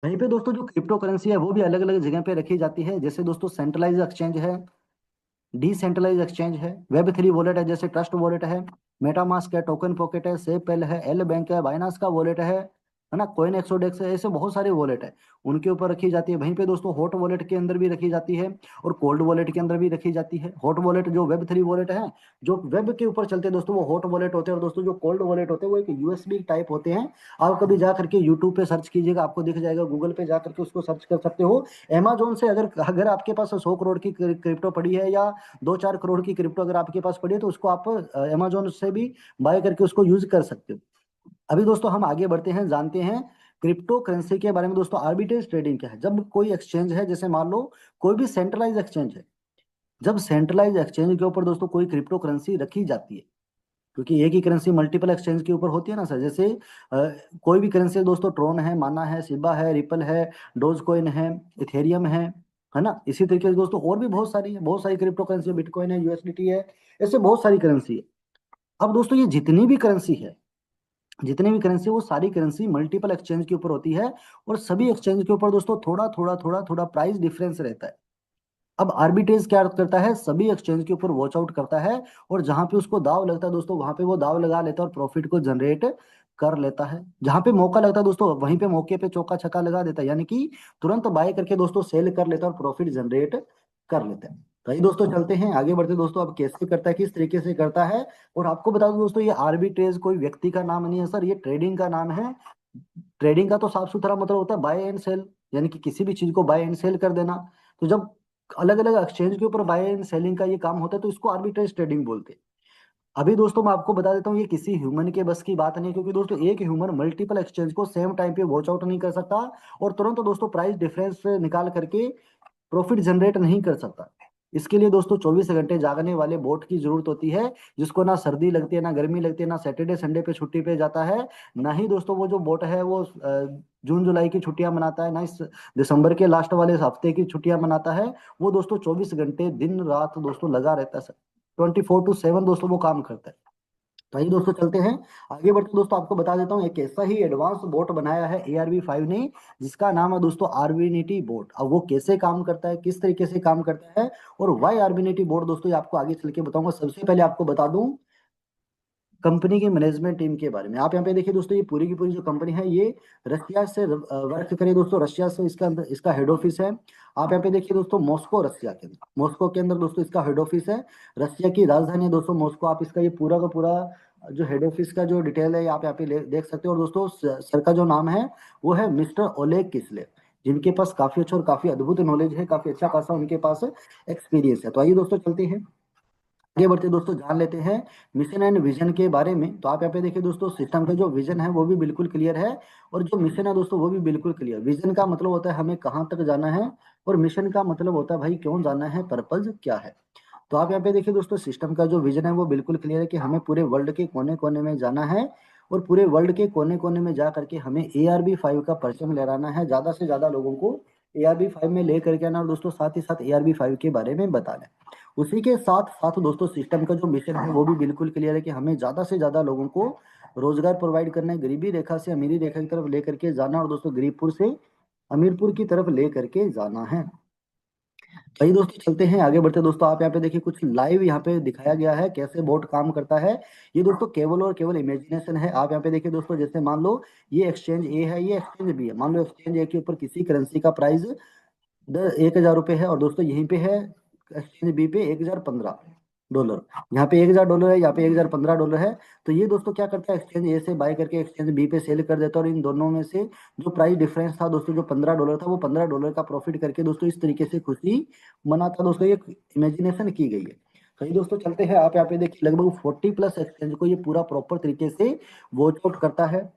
वहीं पे दोस्तों जो क्रिप्टो करेंसी है वो भी अलग अलग जगह पे रखी जाती है। जैसे दोस्तों सेंट्रलाइज एक्सचेंज है, डिसेंट्रलाइज एक्सचेंज है, वेब 3 वॉलेट है जैसे ट्रस्ट वॉलेट है, मेटामास्क है, टोकन पॉकेट है, सेपेल है, एल बैंक है, बाइनास का वॉलेट है ना, कोइन एक्सोडेक्स है, ऐसे बहुत सारे वॉलेट है उनके ऊपर रखी जाती है। वहीं पे दोस्तों हॉट वॉलेट के अंदर भी रखी जाती है और कोल्ड वॉलेट के अंदर भी रखी जाती है। हॉट वॉलेट जो वेब 3 वॉलेट है, जो वेब के ऊपर चलते हैं दोस्तों, वो हॉट वॉलेट होते हैं। और दोस्तों जो कोल्ड वॉलेट होते हैं वो एक यूएसबी टाइप होते हैं। आप कभी जा करके यूट्यूब पे सर्च कीजिएगा, आपको दिख जाएगा, गूगल पे जा करके उसको सर्च कर सकते हो। अमेजोन से अगर अगर आपके पास 100 करोड़ की क्रिप्टो पड़ी है या 2-4 करोड़ की क्रिप्टो अगर आपके पास पड़ी है, तो उसको आप अमेजोन से भी बाय करके उसको यूज कर सकते हो। अभी दोस्तों हम आगे बढ़ते हैं, जानते हैं क्रिप्टो करेंसी के बारे में। दोस्तों आर्बिट्रेज ट्रेडिंग क्या है? जब कोई एक्सचेंज है, जैसे मान लो कोई भी सेंट्रलाइज एक्सचेंज है, जब सेंट्रलाइज एक्सचेंज के ऊपर दोस्तों कोई क्रिप्टो करेंसी रखी जाती है, क्योंकि एक ही करेंसी मल्टीपल एक्सचेंज के ऊपर होती है ना सर। जैसे कोई भी करेंसी दोस्तों, ट्रोन है, माना है, सिबा है, रिपल है, डोज कॉइन है, इथेरियम है ना। इसी तरीके से दोस्तों और भी बहुत सारी है, बहुत सारी क्रिप्टो करेंसी है, बिटकॉइन है, यूएसडीटी है, ऐसे बहुत सारी करेंसी है। अब दोस्तों ये जितनी भी करेंसी है, जितनी भी करेंसी है, वो सारी करेंसी मल्टीपल एक्सचेंज के ऊपर होती है। और सभी एक्सचेंज के ऊपर दोस्तों थोड़ा थोड़ा थोड़ा थोड़ा प्राइस डिफरेंस रहता है। अब आर्बिट्रेज क्या करता है, सभी एक्सचेंज के ऊपर वॉच आउट करता है, और जहां पे उसको दाव लगता है दोस्तों, वहां पे वो दाव लगा लेता है और प्रॉफिट को जनरेट कर लेता है। जहां पे मौका लगता है दोस्तों, वहीं पे मौके पे चौका छक्का लगा देता है, यानी कि तुरंत बाय करके दोस्तों सेल कर लेता है और प्रॉफिट जनरेट कर लेता है। तो ये दोस्तों चलते हैं आगे बढ़ते हैं दोस्तों, अब कैसे करता है, किस तरीके से करता है। और आपको बता दूं दोस्तों, ये आर्बिट्रेज कोई व्यक्ति का नाम नहीं है सर, ये ट्रेडिंग का नाम है। ट्रेडिंग का तो साफ सुथरा मतलब होता है बाय एंड सेल, यानी कि किसी भी चीज को बाय एंड सेल कर देना। तो जब अलग अलग एक्सचेंज के ऊपर बाय एंड सेलिंग का ये काम होता है, तो इसको आर्बिट्रेज ट्रेडिंग बोलते हैं। अभी दोस्तों मैं आपको बता देता हूँ, ये किसी ह्यूमन के बस की बात नहीं है, क्योंकि दोस्तों एक ह्यूमन मल्टीपल एक्सचेंज को सेम टाइम पे वॉच आउट नहीं कर सकता, और तुरंत दोस्तों प्राइस डिफरेंस निकाल करके प्रॉफिट जनरेट नहीं कर सकता। इसके लिए दोस्तों 24 घंटे जागने वाले बोट की जरूरत होती है, जिसको ना सर्दी लगती है, ना गर्मी लगती है, ना सैटरडे संडे पे छुट्टी पे जाता है, ना ही दोस्तों वो जो बोट है वो जून जुलाई की छुट्टियां मनाता है, ना इस दिसंबर के लास्ट वाले हफ्ते की छुट्टियां मनाता है। वो दोस्तों 24 घंटे दिन रात दोस्तों लगा रहता है, 24/7 दोस्तों वो काम करता है। तो आइए दोस्तों चलते हैं आगे बढ़ते। दोस्तों आपको बता देता हूँ, एक ऐसा ही एडवांस बोट बनाया है ARV5 ने, जिसका नाम है दोस्तों आर्बिनिटी बोट। अब वो कैसे काम करता है, किस तरीके से काम करता है, और वाई आर्बिनिटी बोट दोस्तों, ये आपको आगे चल के बताऊंगा। सबसे पहले आपको बता दूं कंपनी की मैनेजमेंट टीम के बारे में। आप यहाँ पे देखिए दोस्तों, ये पूरी की पूरी जो कंपनी है, ये रशिया से वर्क करे दोस्तों, रशिया से इसका अंदर इसका हेड ऑफिस है। आप यहाँ पे देखिए दोस्तों, मॉस्को, रशिया के अंदर, मॉस्को के अंदर दोस्तों इसका हेड ऑफिस है। रशिया की राजधानी है दोस्तों मॉस्को। आप इसका ये पूरा का पूरा जो हेड ऑफिस का जो डिटेल है आप यहाँ पे देख सकते हो। और दोस्तों सर का जो नाम है वो है मिस्टर ओलेग किसले, जिनके पास काफी अच्छा और काफी अद्भुत नॉलेज है, काफी अच्छा खासा उनके पास एक्सपीरियंस है। तो आइए दोस्तों चलते हैं आगे बढ़ते दोस्तों, जान लेते हैं मिशन एंड विजन के बारे में। तो आप यहाँ पे देखिए दोस्तों, सिस्टम का जो विजन है वो भी बिल्कुल क्लियर है, और जो मिशन है दोस्तों वो भी बिल्कुल क्लियर। विजन का मतलब होता है हमें कहाँ तक जाना है, और मिशन का मतलब होता है भाई क्यों जाना है, पर्पज क्या है। तो आप यहाँ पे देखिए दोस्तों, सिस्टम का जो विजन है वो बिल्कुल क्लियर है कि हमें पूरे वर्ल्ड के कोने कोने में जाना है, और पूरे वर्ल्ड के कोने कोने में जा करके हमें ARB5 का परचम लहराना है, ज्यादा से ज्यादा लोगों को ARB5 में ले करके आना, और दोस्तों साथ ही साथ ARB5 के बारे में बताना है। उसी के साथ साथ दोस्तों सिस्टम का जो मिशन है वो भी बिल्कुल क्लियर है कि हमें ज्यादा से ज्यादा लोगों को रोजगार प्रोवाइड करना है, गरीबी रेखा से अमीरी रेखा की तरफ लेकर के जाना, और दोस्तों गरीबपुर से अमीरपुर की तरफ ले करके जाना है। चलिए दोस्तों चलते हैं आगे बढ़ते। दोस्तों आप यहाँ पे देखिए, कुछ लाइव यहाँ पे दिखाया गया है कैसे बोट काम करता है। ये दोस्तों केवल और केवल इमेजिनेशन है। आप यहाँ पे देखिए दोस्तों, जैसे मान लो ये एक्सचेंज ए है, ये एक्सचेंज बी है। मान लो एक्सचेंज ए के ऊपर किसी करेंसी का प्राइस 1001,000 रुपये है, और दोस्तों यहीं पे है एक्सचेंज बी पे $1015। यहाँ पे $1000 है, यहाँ पे $1015 है। तो ये दोस्तों क्या करता है, एक्सचेंज ए से बाय करके एक्सचेंज बी पे सेल कर देता है, और इन दोनों में से जो प्राइस डिफरेंस था दोस्तों, जो $15 था, वो $15 का प्रॉफिट करके दोस्तों इस तरीके से खुशी मनाता दोस्तों। ये इमेजिनेशन की गई है। सही दोस्तों चलते हैं, आप यहाँ पे देखिए लगभग 40+ एक्सचेंज को ये पूरा प्रॉपर तरीके से वॉच आउट करता है।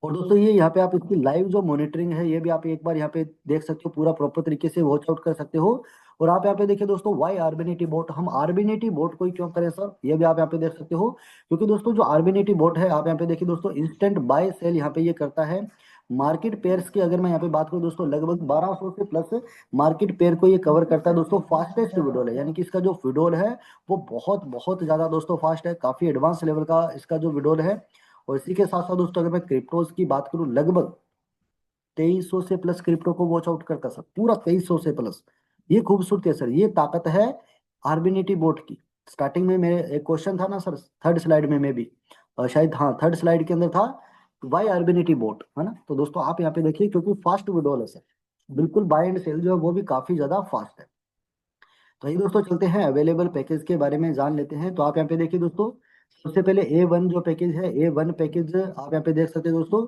और दोस्तों ये यहाँ पे आप इसकी लाइव जो मॉनिटरिंग है, ये भी आप एक बार यहाँ पे देख सकते हो, पूरा प्रॉपर तरीके से वॉच आउट कर सकते हो। और आप यहाँ पे देखिए दोस्तों, वाई आर्बिनिटी बोट, हम आर्बिनिटी बोट को ही क्यों करें सर, ये भी आप यहाँ पे देख सकते हो। क्योंकि दोस्तों जो आर्बिनिटी बोट है, आप यहाँ पे देखिए दोस्तों, इंस्टेंट बाय सेल यहाँ पे ये करता है। मार्केट पेयर्स की अगर मैं यहाँ पे बात करूँ दोस्तों, लगभग 1200 से प्लस मार्केट पेयर को ये कवर करता है दोस्तों। फास्टेस्ट विड्रॉल है, यानी कि इसका जो विड्रॉल है वो बहुत बहुत ज्यादा दोस्तों फास्ट है, काफी एडवांस लेवल का इसका जो विड्रॉल है। और इसी के साथ साथ दोस्तों, अगर मैं क्रिप्टोज की बात करूं, लगभग 2300 से प्लस क्रिप्टो को वॉच आउट करता सर, पूरा 2300 से प्लस। ये खूबसूरती है सर, ये ताकत है आर्बिनिटी बोट की। स्टार्टिंग में मेरे एक क्वेश्चन था ना सर, थर्ड स्लाइड में भी शायद, हाँ थर्ड स्लाइड के अंदर था, वाई आर्बिनिटी बोट, है ना। तो दोस्तों आप यहाँ पे देखिए, क्योंकि फास्ट विड्रॉल है सर, बिल्कुल बाय एंड सेल जो है वो भी काफी ज्यादा फास्ट है। तो ये दोस्तों चलते हैं अवेलेबल पैकेज के बारे में जान लेते हैं। तो आप यहाँ पे देखिए दोस्तों, सबसे पहले A1 जो पैकेज है, A1 पैकेज आप यहाँ पे देख सकते हैं दोस्तों,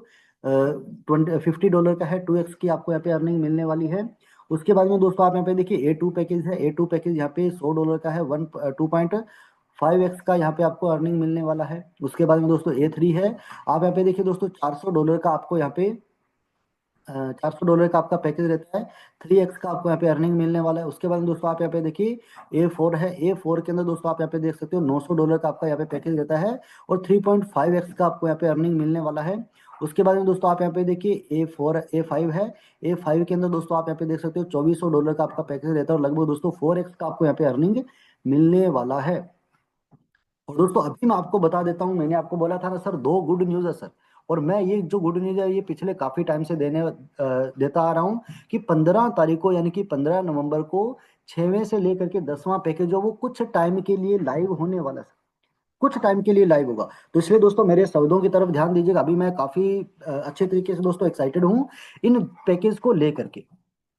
50 डॉलर का है, 2x की आपको यहाँ पे अर्निंग मिलने वाली है। उसके बाद में दोस्तों आप यहाँ पे देखिए A2 पैकेज है, A2 पैकेज यहाँ पे 100 डॉलर का है, 2.5x का यहाँ पे आपको अर्निंग मिलने वाला है। उसके बाद में दोस्तों A3 है, आप यहाँ पे देखिए दोस्तों 400 डॉलर का आपको यहाँ पे 400 डॉलर का आपका पैकेज रहता है, 3x का आपको यहाँ पे अर्निंग मिलने वाला है। उसके बाद में दोस्तों आप यहाँ पे देखिए A4 है, A4 के अंदर दोस्तों आप यहाँ पे देख सकते हो 900 डॉलर का आपका यहाँ पे पैकेज रहता है, और 3.5x का आपको यहाँ पे अर्निंग मिलने वाला है। उसके बाद में दोस्तों आप यहाँ पे देखिए A5 है, A5 के अंदर दोस्तों आप यहाँ पे देख सकते हो 2400 डॉलर का आपका पैकेज रहता है, और लगभग दोस्तों 4x का आपको यहाँ पे अर्निंग मिलने वाला है। और दोस्तों अभी मैं आपको बता देता हूँ, मैंने आपको बोला था ना सर, दो गुड न्यूज़ है सर, और मैं ये जो गुड न्यूज़ है ये पिछले काफी टाइम से देता आ रहा हूँ, कि 15 तारीख को यानी कि 15 नवंबर को 6वें से लेकर के 10वां पैकेज जो वो कुछ टाइम के लिए लाइव होने वाला है, कुछ टाइम के लिए लाइव होगा। तो इसलिए दोस्तों मेरे शब्दों की तरफ ध्यान दीजिएगा, अभी मैं काफी अच्छे तरीके से दोस्तों एक्साइटेड हूँ इन पैकेज को लेकर के।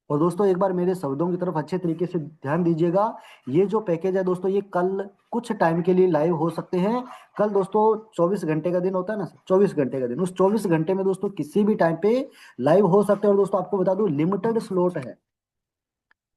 और दोस्तों एक बार मेरे शब्दों की तरफ अच्छे तरीके से ध्यान दीजिएगा, ये जो पैकेज है दोस्तों, ये कल कुछ टाइम के लिए लाइव हो सकते हैं। कल दोस्तों 24 घंटे का दिन होता है ना, 24 घंटे का दिन, उस 24 घंटे में दोस्तों किसी भी टाइम पे लाइव हो सकते हैं। और दोस्तों आपको बता दूं, लिमिटेड स्लॉट है,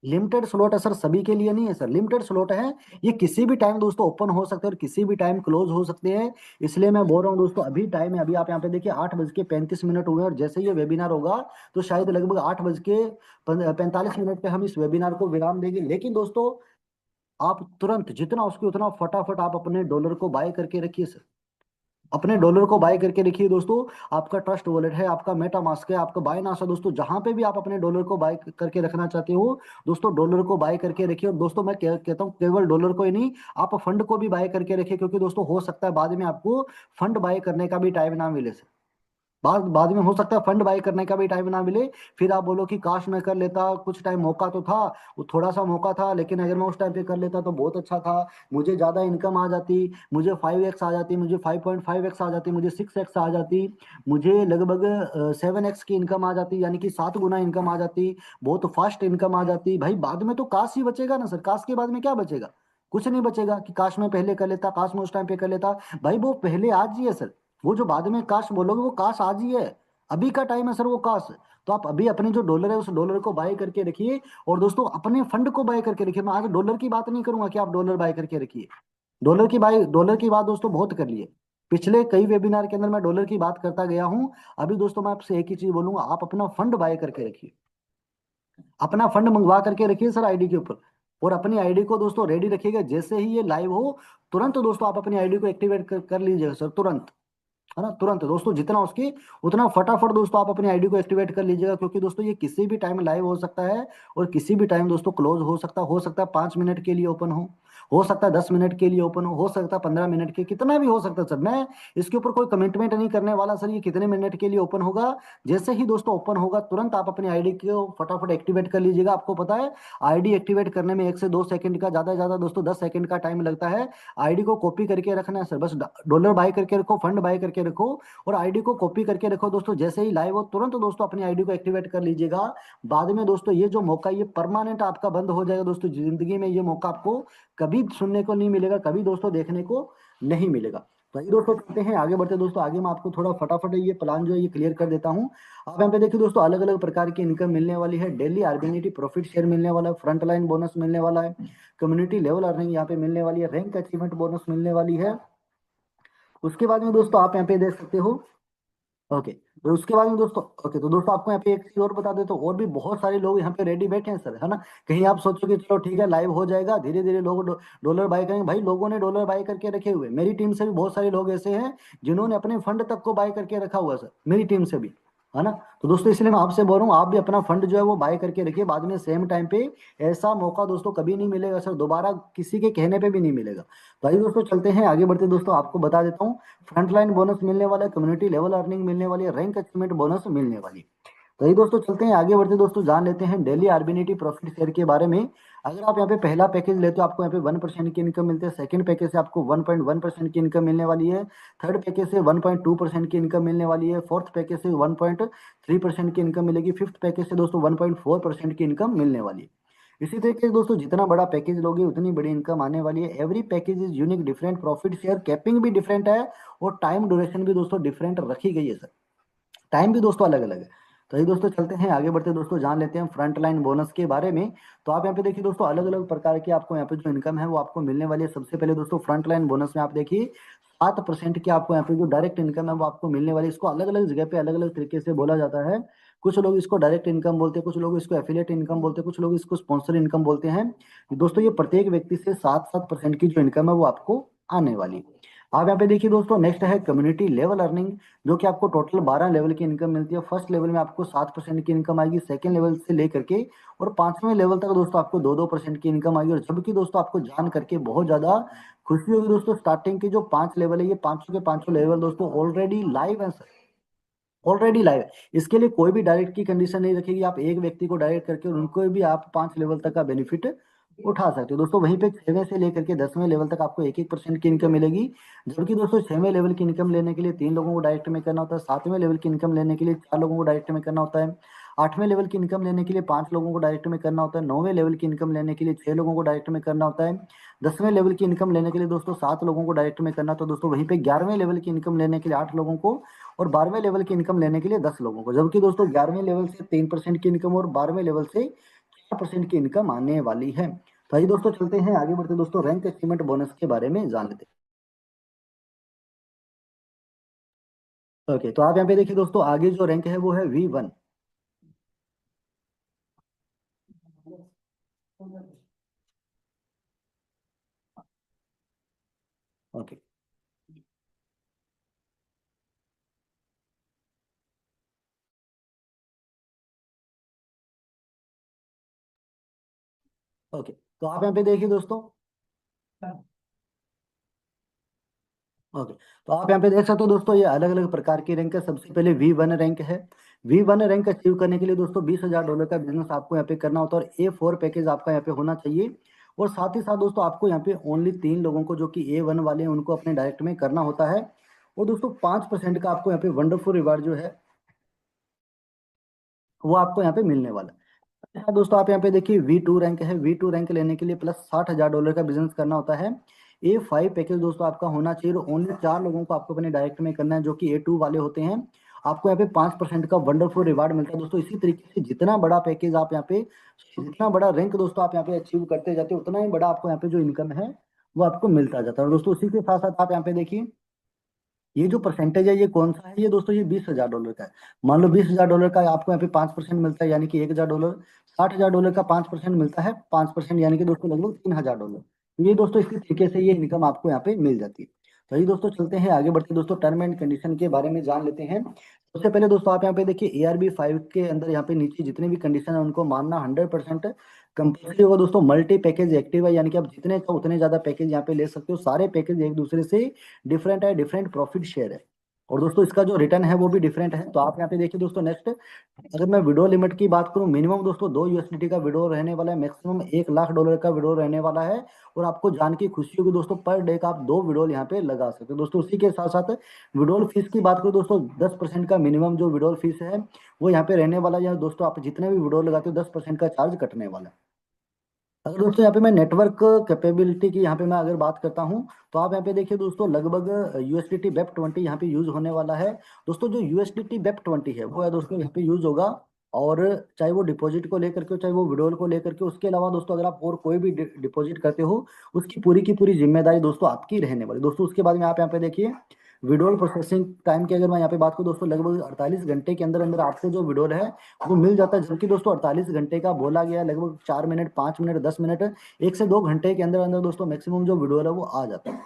लिमिटेड स्लॉट है सर, सभी के लिए नहीं है सर, लिमिटेड स्लॉट है। ये किसी भी टाइम दोस्तों ओपन हो सकते हैं और किसी भी टाइम क्लोज हो सकते हैं। इसलिए मैं बोल रहा हूँ दोस्तों, अभी टाइम है, अभी आप यहाँ पे देखिए 8:35 हुए हैं, और जैसे ये वेबिनार होगा तो शायद लगभग 8:45 पे हम इस वेबिनार को विराम देंगे। लेकिन दोस्तों आप तुरंत जितना उसके उतना फटाफट आप अपने डॉलर को बाय करके रखिए सर, अपने डॉलर को बाय करके रखिए दोस्तों। आपका ट्रस्ट वॉलेट है, आपका मेटा मास्क है, आपका बायनास है दोस्तों, जहां पे भी आप अपने डॉलर को बाय करके रखना चाहते हो दोस्तों, डॉलर को बाय करके रखिए। और दोस्तों मैं कहता हूँ केवल डॉलर को ही नहीं, आप फंड को भी बाय करके रखिए, क्योंकि दोस्तों हो सकता है बाद में आपको फंड बाय करने का भी टाइम ना मिले सर, बाद बाद में हो सकता है फंड बाय करने का भी टाइम ना मिले। फिर आप बोलो कि काश मैं कर लेता, कुछ टाइम मौका तो था, वो थोड़ा सा मौका था, लेकिन अगर मैं उस टाइम पे कर लेता तो बहुत अच्छा था, मुझे ज्यादा इनकम आ जाती, मुझे 5x आ जाती, मुझे 5.5x आ जाती, मुझे 6x आ जाती, मुझे लगभग 7x की इनकम आ जाती, यानी कि 7 गुना इनकम आ जाती, बहुत फास्ट इनकम आ जाती। भाई बाद में तो काश ही बचेगा ना सर, काश के बाद में क्या बचेगा, कुछ नहीं बचेगा, कि काश मैं पहले कर लेता, काश मैं उस टाइम पे कर लेता। भाई वो पहले आज ही है सर, वो जो बाद में काश बोलोगे वो काश आज ही है, अभी का टाइम है सर वो काश। तो आप अभी अपने जो डॉलर है उस डॉलर को बाय करके रखिए, और दोस्तों अपने फंड को बाय करके रखिए। मैं आज डॉलर की बात नहीं करूंगा कि आप डॉलर बाय करके रखिए, डॉलर की बात दोस्तों बहुत कर लिए, पिछले कई वेबिनार के अंदर मैं डॉलर की बात करता गया हूं। अभी दोस्तों मैं आपसे एक ही चीज बोलूंगा, आप अपना फंड बाय करके रखिए, अपना फंड मंगवा करके रखिए सर आईडी के ऊपर, और अपनी आईडी को दोस्तों रेडी रखिएगा, जैसे ही ये लाइव हो तुरंत दोस्तों आप अपनी आईडी को एक्टिवेट कर लीजिएगा सर, तुरंत, है ना, तुरंत दोस्तों, जितना उसकी उतना फटाफट दोस्तों आप अपनी आईडी को एक्टिवेट कर लीजिएगा, क्योंकि दोस्तों ये किसी भी टाइम लाइव हो सकता है, और किसी भी टाइम दोस्तों क्लोज हो सकता है 5 मिनट के लिए ओपन हो सकता है 10 मिनट के लिए ओपन हो सकता है 15 मिनट के, कितना भी हो सकता है सर। मैं इसके ऊपर कोई कमिटमेंट नहीं करने वाला सर, ये कितने मिनट के लिए ओपन होगा। जैसे ही दोस्तों ओपन होगा तुरंत आप अपनी आईडी को फटाफट एक्टिवेट कर लीजिएगा। आपको पता है आईडी एक्टिवेट करने में 1 से 2 सेकंड का, ज्यादा से ज्यादा दोस्तों 10 सेकंड का टाइम लगता है। आईडी को कॉपी करके रखना है सर, बस डॉलर बाय करके रखो, फंड बाय करके रखो, और आईडी को कॉपी करके रखो दोस्तों। जैसे ही लाइव हो तुरंत दोस्तों अपनी आईडी को एक्टिवेट कर लीजिएगा। बाद में दोस्तों ये जो मौका ये परमानेंट आपका बंद हो जाएगा दोस्तों, जिंदगी में ये मौका आपको कभी सुनने को नहीं मिलेगा, कभी दोस्तों देखने को नहीं मिलेगा। तो ये दोस्तों चलते हैं आगे बढ़ते हैं दोस्तों, आगे मैं आपको थोड़ा फटाफट ये प्लान जो है ये क्लियर कर देता हूँ। आप यहाँ पे देखिए दोस्तों, अलग अलग प्रकार की इनकम मिलने वाली है, डेली आर्बिनिटी प्रॉफिट शेयर मिलने वाला है, फ्रंट लाइन बोनस मिलने वाला है, कम्युनिटी लेवल अर्निंग यहाँ पे मिलने वाली है, रैंक अचीवमेंट बोनस मिलने वाली है। उसके बाद में दोस्तों आप यहाँ पे देख सकते हो, ओके, तो उसके बाद में दोस्तों, ओके तो दोस्तों आपको यहाँ पे एक चीज और बता देता हूँ, और भी बहुत सारे लोग यहाँ पे रेडी बैठे हैं सर, है ना। कहीं आप सोचो कि चलो ठीक है लाइव हो जाएगा, धीरे धीरे लोग डॉलर बाय करेंगे, भाई लोगों ने डॉलर बाय करके रखे हुए, मेरी टीम से भी बहुत सारे लोग ऐसे हैं जिन्होंने अपने फंड तक को बाय करके रखा हुआ है सर, मेरी टीम से भी, है ना। तो दोस्तों इसलिए मैं आपसे बोल रहा हूँ, आप भी अपना फंड जो है वो बाय करके रखिए, बाद में सेम टाइम पे ऐसा मौका दोस्तों कभी नहीं मिलेगा सर, दोबारा किसी के कहने पे भी नहीं मिलेगा। तो आइए दोस्तों चलते हैं आगे बढ़ते, दोस्तों आपको बता देता हूँ, फ्रंट लाइन बोनस मिलने वाला है, कम्युनिटी लेवल अर्निंग मिलने वाली है, रैंक अचीवमेंट बोनस मिलने वाली है। तो ये दोस्तों चलते हैं आगे बढ़ते दोस्तों, जान लेते हैं डेली आर्बिनिटी प्रॉफिट शेयर के बारे में। अगर आप यहाँ पे पहला पैकेज लेते हो आपको यहाँ पे 1% की इनकम मिलती है, सेकंड पैकेज से आपको 1.1% की इनकम मिलने वाली है, थर्ड पैकेज से 1.2% की इनकम मिलने वाली है, फोर्थ पैकेज से 1.3% की इनकम मिलेगी, फिफ्थ पैकेज से दोस्तों 1.4% की इनकम मिलने वाली है। इसी तरीके से दोस्तों जितना बड़ा पैकेज लोगे उतनी बड़ी इनकम आने वाली है। Every package is unique, different profit share capping भी डिफरेंट है, और टाइम ड्यूरेशन भी दोस्तों डिफरेंट रखी गई है सर, टाइम भी दोस्तों अलग अलग है। तो ये दोस्तों चलते हैं आगे बढ़ते दोस्तों, जान लेते हैं फ्रंट लाइन बोनस के बारे में। तो आप यहाँ पे देखिए दोस्तों अलग अलग प्रकार की आपको यहाँ पे जो इनकम है वो आपको मिलने वाली है। सबसे पहले दोस्तों फ्रंट लाइन बोनस में आप देखिए 7% की आपको यहाँ पे जो डायरेक्ट इनकम है वो आपको मिलने वाली है। इसको अलग अलग जगह पे अलग अलग तरीके से बोला जाता है। कुछ लोग इसको डायरेक्ट इनकम बोलते हैं, कुछ लोग इसको एफिलिएट इनकम बोलते हैं, कुछ लोग इसको स्पॉन्सर इनकम बोलते हैं। दोस्तों ये प्रत्येक व्यक्ति से 7-7% की जो इनकम है वो आपको आने वाली है। आप यहाँ पे देखिए दोस्तों नेक्स्ट है कम्युनिटी लेवल अर्निंग, जो कि आपको टोटल 12 लेवल की इनकम मिलती है। फर्स्ट लेवल में आपको 7% की इनकम आएगी, सेकंड लेवल से लेकर के और 5वें लेवल तक दोस्तों आपको 2-2% की इनकम आएगी। और जबकि दोस्तों आपको जान करके बहुत ज्यादा खुशी होगी दोस्तों, स्टार्टिंग के जो 5 लेवल है ये पांचों के पांचों लेवल दोस्तों ऑलरेडी लाइव है, ऑलरेडी लाइव है। इसके लिए कोई भी डायरेक्ट की कंडीशन नहीं रखेगी, आप एक व्यक्ति को डायरेक्ट करके उनको भी आप 5 लेवल तक का बेनिफिट उठा सकते हो दोस्तों। वहीं पे 6वें से लेकर के 10वें लेवल तक आपको 1-1% की इनकम मिलेगी। जबकि दोस्तों 6वें लेवल की इनकम लेने के लिए 3 लोगों को डायरेक्ट में करना होता है, 7वें लेवल की इनकम लेने के लिए 4 लोगों को डायरेक्ट में करना होता है, 8वें लेवल की इनकम लेने के लिए 5 लोगों को डायरेक्ट में करना होता है, 9वें लेवल की इनकम लेने के लिए 6 लोगों को डायरेक्ट में करना होता है, 10वें लेवल की इनकम लेने के लिए दोस्तों 7 लोगों को डायरेक्ट में करना। तो दोस्तों वहीं पे 11वें लेवल की इनकम लेने के लिए 8 लोगों को, और 12वें लेवल की इनकम लेने के लिए 10 लोगों को। जबकि दोस्तों 11वें लेवल से 3% की इनकम और 12वें लेवल से 4% की इनकम आने वाली है। तो आइए दोस्तों चलते हैं आगे बढ़ते दोस्तों रैंक अचीवमेंट बोनस के बारे में जान लेते हैं। ओके, तो आप यहाँ पे देखिए दोस्तों आगे जो रैंक है वो है V1। ओके। ओके, तो आप यहाँ पे देखिए दोस्तों। ओके, तो आप यहाँ पे देख सकते हो दोस्तों ये अलग अलग प्रकार की रैंक है। सबसे पहले V1 रैंक है। V1 रैंक अचीव करने के लिए दोस्तों $20,000 का बिजनेस आपको यहाँ पे करना होता है, और A4 पैकेज आपका यहाँ पे होना चाहिए। और साथ ही साथ दोस्तों आपको यहाँ पे ओनली 3 लोगों को जो कि A1 वाले हैं उनको अपने डायरेक्ट में करना होता है। और दोस्तों 5% का आपको यहाँ पे वंडरफुल रिवार्ड जो है वो आपको यहाँ पे मिलने वाला है। हाँ दोस्तों आप यहाँ पे देखिए V2 रैंक है। V2 रैंक लेने के लिए प्लस $60,000 का बिजनेस करना होता है। A5 पैकेज दोस्तों आपका होना चाहिए, और ओनली 4 लोगों को आपको अपने डायरेक्ट में करना है जो कि A2 वाले होते हैं। आपको यहाँ पे 5% का वंडरफुल रिवार्ड मिलता है दोस्तों। इसी तरीके से जितना बड़ा पैकेज आप यहाँ पे, जितना बड़ा रैंक दोस्तों आप यहाँ पे अचीव करते जाते हो उतना ही बड़ा आपको यहाँ पे जो इनकम है वो आपको मिलता जाता है। और दोस्तों उसी के साथ साथ आप यहाँ पे देखिए ये जो परसेंटेज है ये कौन सा है, ये दोस्तों ये $20,000 का है। मान लो $20,000 का आपको यहाँ पे 5% मिलता है, यानी कि $1,000। $60,000 का 5% मिलता है, 5% यानी कि दोस्तों लगभग $3,000। ये दोस्तों इसी तरीके से ये इनकम आपको यहाँ पे मिल जाती है। तो ये दोस्तों चलते हैं आगे बढ़ते दोस्तों टर्म एंड कंडीशन के बारे में जान लेते हैं। सबसे पहले दोस्तों आप यहाँ पे देखिए ARB 5 के अंदर यहाँ पे नीचे जितने भी कंडीशन है उनको मानना 100% कंपल्सरी होगा दोस्तों। मल्टी पैकेज एक्टिव है, यानी कि आप जितने चाहो उतने ज्यादा पैकेज यहाँ पे ले सकते हो। सारे पैकेज एक दूसरे से डिफरेंट है, डिफरेंट प्रॉफिट शेयर है। और दोस्तों इसका जो रिटर्न है वो भी डिफरेंट है। तो आप यहाँ पे देखिए दोस्तों नेक्स्ट, अगर मैं विड्रॉ लिमिट की बात करूँ, मिनिमम दोस्तों 2 USDT का विड्रॉ रहने वाला है, मैक्सिमम $1,00,000 का विड्रॉ रहने वाला है। और आपको जान की खुशी होगी दोस्तों पर डे का आप 2 विड्रॉल यहाँ पे लगा सकते हो दोस्तों। उसी के साथ साथ विड्रॉल फीस की बात करूँ दोस्तों, 10% का मिनिमम जो विड्रॉल फीस है वो यहाँ पे रहने वाला है दोस्तों। आप जितने भी विड्रॉल लगाते हो 10% का चार्ज कटने वाला है। अगर दोस्तों यहाँ पे मैं नेटवर्क कैपेबिलिटी की यहाँ पे मैं अगर बात करता हूँ, तो आप यहाँ पे देखिए दोस्तों लगभग USDT BEP20 यहाँ पे यूज होने वाला है। दोस्तों जो USDT BEP20 है वो है दोस्तों यहाँ पे यूज होगा। और चाहे वो डिपॉजिट को लेकर के हो, चाहे वो विड्रॉल को लेकर के, उसके अलावा दोस्तों अगर आप और कोई भी डिपॉजिट करते हो उसकी पूरी की पूरी जिम्मेदारी दोस्तों आपकी रहने वाली दोस्तों। उसके बाद में आप यहाँ पे देखिए विड्रॉल प्रोसेसिंग टाइम की अगर मैं यहाँ पे बात करूँ दोस्तों, लगभग 48 घंटे के अंदर अंदर आपको जो विड्रॉल है वो मिल जाता है। जबकि दोस्तों 48 घंटे का बोला गया है, लगभग 4 मिनट, 5 मिनट, 10 मिनट, 1 से 2 घंटे के अंदर अंदर दोस्तों मैक्सिमम जो विड्रॉल है वो आ जाता है।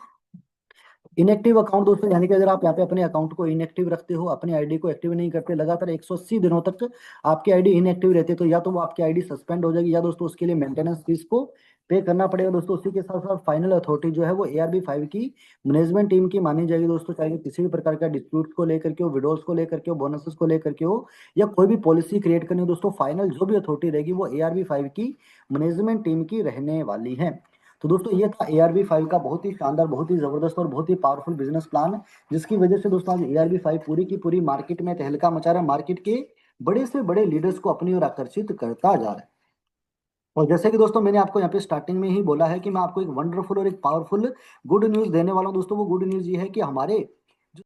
इनएक्टिव अकाउंट दोस्तों, यानी कि अगर आप यहाँ पे अपने अकाउंट को इनएक्टिव रखते हो, अपनी आईडी को एक्टिव नहीं करते, लगातार 180 दिनों तक आपकी आईडी इनएक्टिव रहती है, तो या तो वो आपकी आईडी सस्पेंड हो जाएगी, या दोस्तों उसके लिए मेंटेनेंस फीस को पे करना पड़ेगा दोस्तों। उसी के साथ साथ फाइनल अथॉरिटी जो है वो ARB 5 की मैनेजमेंट टीम की मानी जाएगी दोस्तों, चाहे किसी भी प्रकार का डिस्प्यूट को लेकर के हो, विड्रॉल्स को लेकर के हो, बोनसेस को लेकर के हो, या कोई भी पॉलिसी क्रिएट करनी हो दोस्तों, फाइनल जो भी अथॉरिटी रहेगी वो ARB 5 की मैनेजमेंट टीम की रहने वाली है। तो दोस्तों ये था ARB 5 का बहुत ही शानदार, बहुत ही जबरदस्त और बहुत ही पावरफुल बिजनेस प्लान, जिसकी वजह से दोस्तों आज ARB 5 पूरी की पूरी मार्केट में तहलका मचा रहा है, मार्केट के बड़े से बड़े लीडर्स को अपनी ओर आकर्षित करता जा रहा है। और जैसे कि दोस्तों मैंने आपको यहाँ पे स्टार्टिंग में ही बोला है कि मैं आपको एक वंडरफुल और एक पावरफुल गुड न्यूज देने वाला हूँ दोस्तों। वो गुड न्यूज ये है कि हमारे